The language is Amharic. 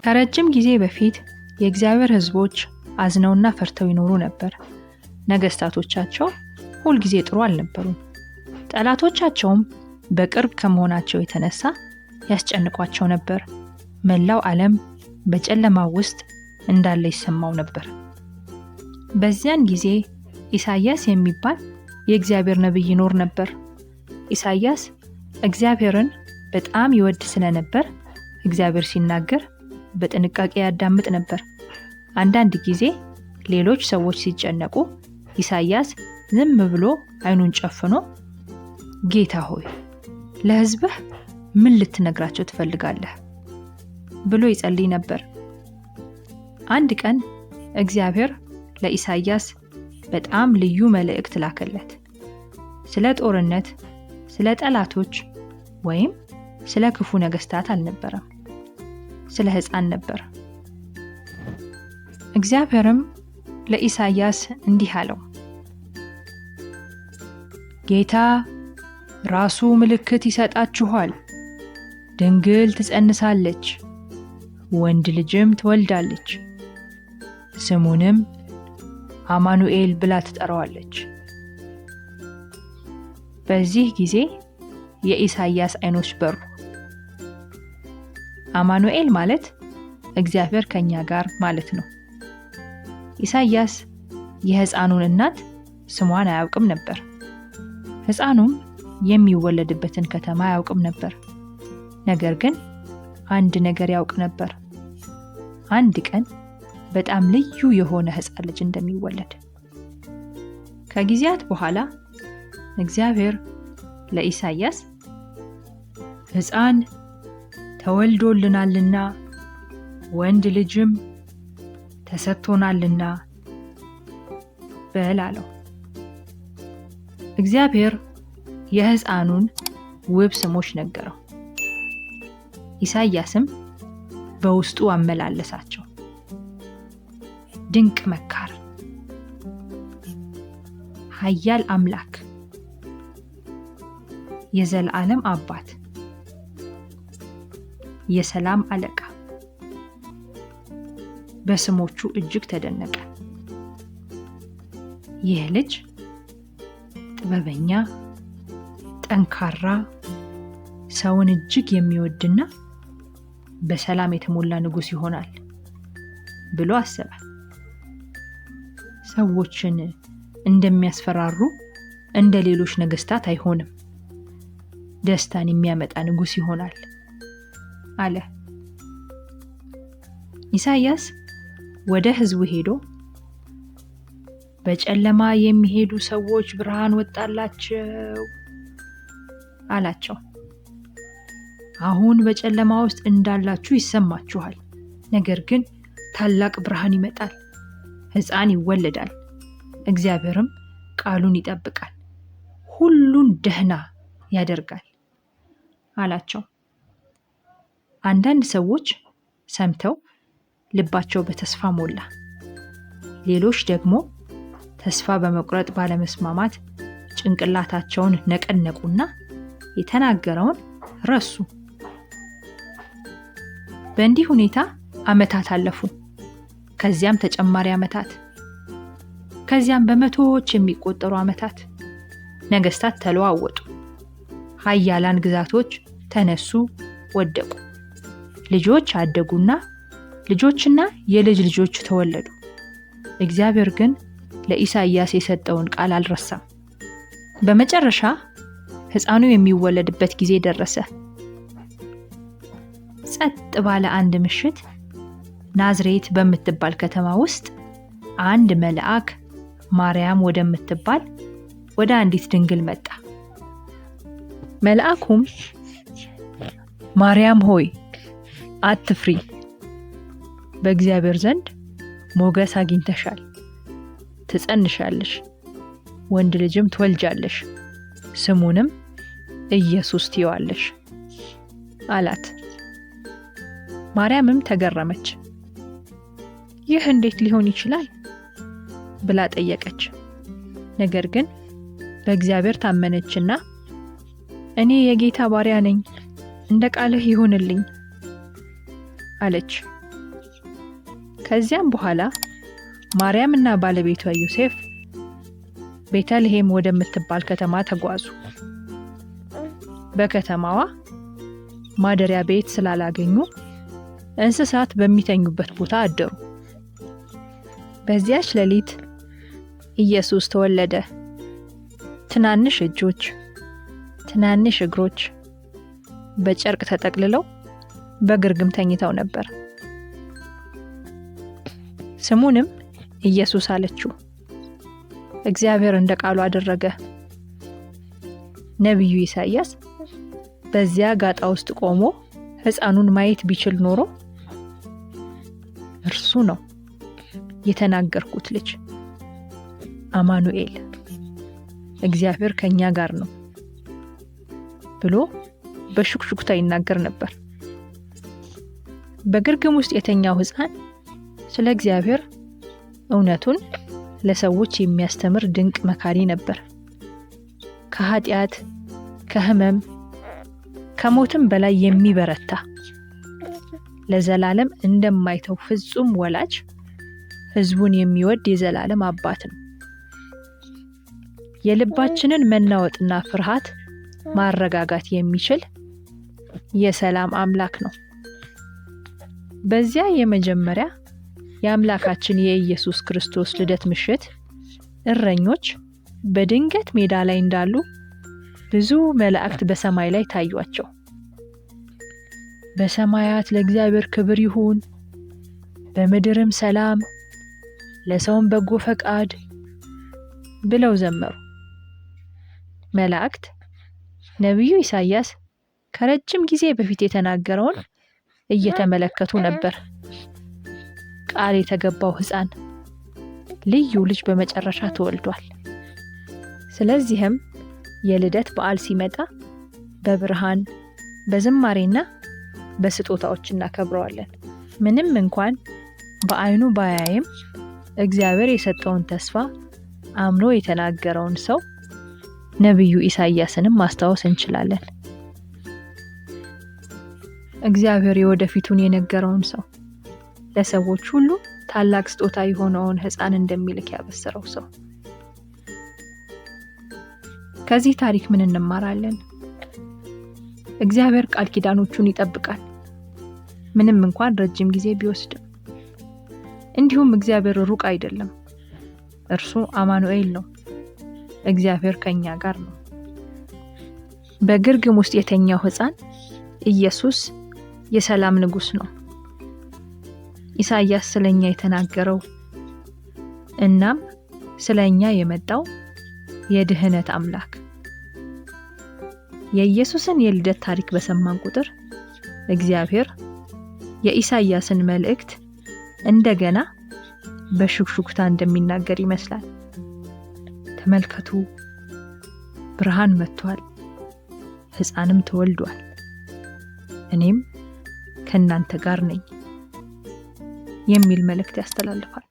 ከረጅም ጊዜ በፊት የእግዚአብሔር ሕዝቦች አዝነውና ፈርተው ይኖሩ ነበር። ነገስታቶቻቸው ሁል ጊዜ ጥሩ አልነበሩም። ጠላቶቻቸውም በቅርብ ከመሆናቸው የተነሳ ያስጨንቋቸው ነበር። መላው ዓለም በጨለማ ውስጥ እንዳለ ይሰማው ነበር። በዚያን ጊዜ ኢሳይያስ የሚባል የእግዚአብሔር ነብይ ይኖር ነበር። ኢሳይያስ እግዚአብሔርን በጣም ይወድ ስለነበር እግዚአብሔር ሲናገር በጥንቃቄ ያዳምጥ ነበር። አንዳንድ ጊዜ ሌሎች ሰዎች ሲጨነቁ ኢሳይያስ ዝም ብሎ አይኑን ጨፍኖ ጌታ ሆይ ለሕዝብህ ምን ልትነግራቸው ትፈልጋለህ ብሎ ይጸልይ ነበር። አንድ ቀን እግዚአብሔር ለኢሳይያስ በጣም ልዩ መልእክት ላከለት። ስለ ጦርነት፣ ስለ ጠላቶች ወይም ስለ ክፉ ነገስታት አልነበረም። ስለ ሕፃን ነበር። እግዚአብሔርም ለኢሳይያስ እንዲህ አለው፣ ጌታ ራሱ ምልክት ይሰጣችኋል። ድንግል ትጸንሳለች፣ ወንድ ልጅም ትወልዳለች፣ ስሙንም አማኑኤል ብላ ትጠራዋለች። በዚህ ጊዜ የኢሳይያስ አይኖች በሩ። አማኑኤል ማለት እግዚአብሔር ከኛ ጋር ማለት ነው። ኢሳይያስ የሕፃኑን እናት ስሟን አያውቅም ነበር። ሕፃኑም የሚወለድበትን ከተማ አያውቅም ነበር። ነገር ግን አንድ ነገር ያውቅ ነበር። አንድ ቀን በጣም ልዩ የሆነ ሕፃን ልጅ እንደሚወለድ። ከጊዜያት በኋላ እግዚአብሔር ለኢሳይያስ ሕፃን ተወልዶልናልና ወንድ ልጅም ተሰጥቶናልና በል አለው። እግዚአብሔር የሕፃኑን ውብ ስሞች ነገረው። ኢሳይያስም በውስጡ አመላለሳቸው። ድንቅ መካር፣ ኃያል አምላክ፣ የዘላለም አባት፣ የሰላም አለቃ። በስሞቹ እጅግ ተደነቀ። ይህ ልጅ ጥበበኛ፣ ጠንካራ፣ ሰውን እጅግ የሚወድና በሰላም የተሞላ ንጉሥ ይሆናል ብሎ አሰበ። ሰዎችን እንደሚያስፈራሩ እንደ ሌሎች ነገስታት አይሆንም፣ ደስታን የሚያመጣ ንጉሥ ይሆናል አለ። ኢሳይያስ ወደ ሕዝቡ ሄዶ በጨለማ የሚሄዱ ሰዎች ብርሃን ወጣላቸው አላቸው። አሁን በጨለማ ውስጥ እንዳላችሁ ይሰማችኋል፣ ነገር ግን ታላቅ ብርሃን ይመጣል። ሕፃን ይወለዳል፣ እግዚአብሔርም ቃሉን ይጠብቃል፣ ሁሉን ደህና ያደርጋል አላቸው። አንዳንድ ሰዎች ሰምተው ልባቸው በተስፋ ሞላ። ሌሎች ደግሞ ተስፋ በመቁረጥ ባለመስማማት ጭንቅላታቸውን ነቀነቁና የተናገረውን ረሱ። በእንዲህ ሁኔታ ዓመታት አለፉ። ከዚያም ተጨማሪ ዓመታት፣ ከዚያም በመቶዎች የሚቆጠሩ ዓመታት። ነገስታት ተለዋወጡ። ኃያላን ግዛቶች ተነሱ፣ ወደቁ። ልጆች አደጉና ልጆችና የልጅ ልጆች ተወለዱ። እግዚአብሔር ግን ለኢሳይያስ የሰጠውን ቃል አልረሳም። በመጨረሻ ሕፃኑ የሚወለድበት ጊዜ ደረሰ። ጸጥ ባለ አንድ ምሽት ናዝሬት በምትባል ከተማ ውስጥ አንድ መልአክ ማርያም ወደምትባል ወደ አንዲት ድንግል መጣ። መልአኩም ማርያም ሆይ አትፍሪ፣ በእግዚአብሔር ዘንድ ሞገስ አግኝተሻል፣ ትጸንሻለሽ፣ ወንድ ልጅም ትወልጃለሽ፣ ስሙንም ኢየሱስ ትይዋለሽ አላት። ማርያምም ተገረመች። ይህ እንዴት ሊሆን ይችላል ብላ ጠየቀች። ነገር ግን በእግዚአብሔር ታመነችና እኔ የጌታ ባሪያ ነኝ፣ እንደ ቃልህ ይሁንልኝ አለች። ከዚያም በኋላ ማርያምና ባለቤቷ ዮሴፍ ቤተልሔም ወደምትባል ከተማ ተጓዙ። በከተማዋ ማደሪያ ቤት ስላላገኙ እንስሳት በሚተኙበት ቦታ አደሩ። በዚያች ሌሊት ኢየሱስ ተወለደ። ትናንሽ እጆች፣ ትናንሽ እግሮች በጨርቅ ተጠቅልለው በግርግም ተኝተው ነበር። ስሙንም ኢየሱስ አለችው። እግዚአብሔር እንደ ቃሉ አደረገ። ነቢዩ ኢሳይያስ በዚያ ጋጣ ውስጥ ቆሞ ሕፃኑን ማየት ቢችል ኖሮ እርሱ ነው የተናገርኩት ልጅ አማኑኤል፣ እግዚአብሔር ከኛ ጋር ነው ብሎ በሹክሹክታ ይናገር ነበር። በግርግም ውስጥ የተኛው ሕፃን ስለ እግዚአብሔር እውነቱን ለሰዎች የሚያስተምር ድንቅ መካሪ ነበር። ከኃጢአት፣ ከሕመም፣ ከሞትም በላይ የሚበረታ ለዘላለም እንደማይተው ፍጹም ወላጅ፣ ሕዝቡን የሚወድ የዘላለም አባት ነው። የልባችንን መናወጥና ፍርሃት ማረጋጋት የሚችል የሰላም አምላክ ነው። በዚያ የመጀመሪያ የአምላካችን የኢየሱስ ክርስቶስ ልደት ምሽት እረኞች በድንገት ሜዳ ላይ እንዳሉ ብዙ መላእክት በሰማይ ላይ ታዩአቸው። በሰማያት ለእግዚአብሔር ክብር ይሁን፣ በምድርም ሰላም፣ ለሰውም በጎ ፈቃድ ብለው ዘመሩ። መላእክት ነቢዩ ኢሳይያስ ከረጅም ጊዜ በፊት የተናገረውን እየተመለከቱ ነበር። ቃል የተገባው ሕፃን ልዩ ልጅ በመጨረሻ ተወልዷል። ስለዚህም የልደት በዓል ሲመጣ በብርሃን፣ በዝማሬና በስጦታዎች እናከብረዋለን። ምንም እንኳን በዓይኑ ባያይም እግዚአብሔር የሰጠውን ተስፋ አምኖ የተናገረውን ሰው ነቢዩ ኢሳይያስንም ማስታወስ እንችላለን። እግዚአብሔር የወደፊቱን የነገረውን ሰው፣ ለሰዎች ሁሉ ታላቅ ስጦታ የሆነውን ሕፃን እንደሚልክ ያበሰረው ሰው። ከዚህ ታሪክ ምን እንማራለን? እግዚአብሔር ቃል ኪዳኖቹን ይጠብቃል፣ ምንም እንኳን ረጅም ጊዜ ቢወስድም። እንዲሁም እግዚአብሔር ሩቅ አይደለም። እርሱ አማኑኤል ነው። እግዚአብሔር ከኛ ጋር ነው። በግርግም ውስጥ የተኛው ሕፃን ኢየሱስ የሰላም ንጉሥ ነው። ኢሳይያስ ስለኛ የተናገረው እናም ስለኛ የመጣው የድህነት አምላክ። የኢየሱስን የልደት ታሪክ በሰማን ቁጥር እግዚአብሔር የኢሳይያስን መልእክት እንደገና በሹክሹክታ እንደሚናገር ይመስላል። ተመልከቱ፣ ብርሃን መጥቷል፣ ሕፃንም ተወልዷል፣ እኔም ከእናንተ ጋር ነኝ የሚል መልእክት ያስተላልፋል።